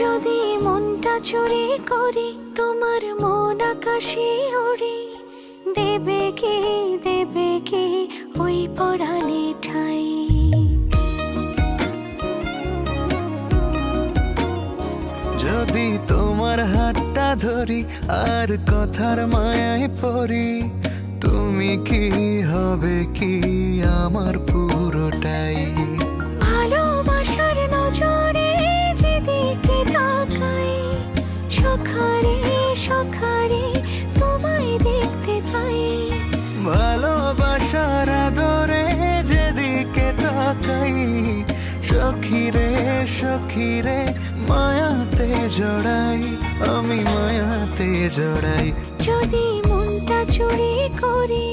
যদি মনটা চুরি করি তোমার মন আকাশে ওড়ে, দেবে কি ওই পরাণে ঠাই। যদি তোমার হাতটা ধরি আর কথার মায়ায় পড়ি, তুমি কি হবে কি আমার পুরোটাই। ভালোবাসার নজরে যেদিকে তাকাই, সখারে সখারে তোমায় দেখতে পাই। ভালোবাসার আদরে যেদিকে তাকাই, সখিরে সখিরে মায়াতে জড়াই, আমি মায়াতে জড়াই। যদি মনটা চুরি করি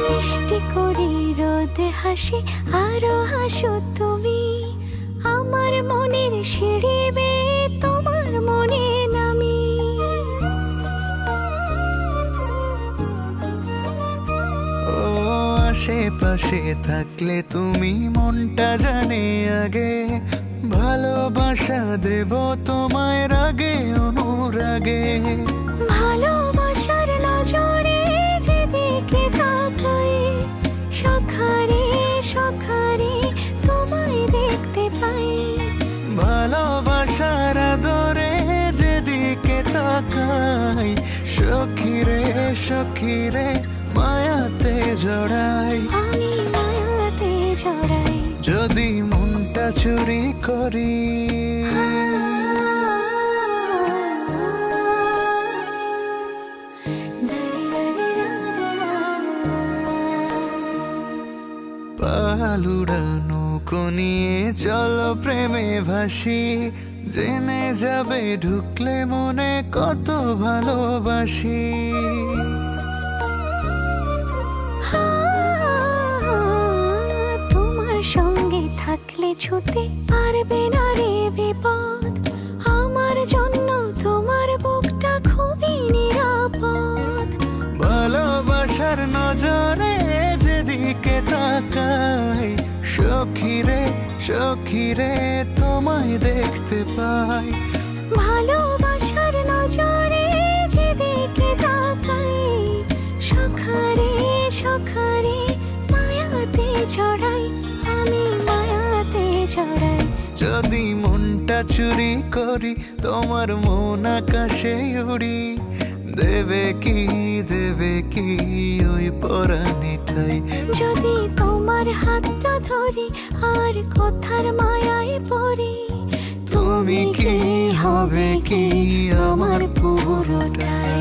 মিষ্টি করে রোদে হাসি আরো হাসো তুমি, আমার মনের সিঁড়ি বেয়ে তোমার মনে নামি। ও আশেপাশে থাকলে তুমি মনটা জানে আগে, ভালোবাসা দেব তোমায় রাগে অনুরাগে। ভালোবাসার নজরে যেদিকে তাকাই, সখারে সখারে তোমায় দেখতে পাই। ভালোবাসার আদরে যেদিকে তাকাই, সখিরে সখিরে মায়াতে জড়াই, আমি মায়াতে জড়াই। যদি মনটা চুরি করি। পালুড়ানো নিয়ে চলো প্রেমে ভাসি, জেনে যাবে ঢুকলে মনে কত ভালোবাসি। তোমার সঙ্গে থাকলে ছুতে পারবে না রে বিপদ, আমার জন্য তোমার বুকটা খুবই নিরাপদ। ভালোবাসার নজরে যেদিকে তাকাই, সখিরে সখিরে তোমায় দেখতে পাই। ভালোবাসার নজরে যেদিকে তাকাই, সখারে সখারে মায়াতে জড়াই, আমি মায়াতে জড়াই। যদি মনটা চুরি করি তোমার মন আকাশে উড়ি, দেবে কি ওই পরাণে ঠাই। যদি তোমার হাতটা ধরি আর কথার মায়ায় পড়ি, তুমি কি হবে কি আমার পুরোটাই।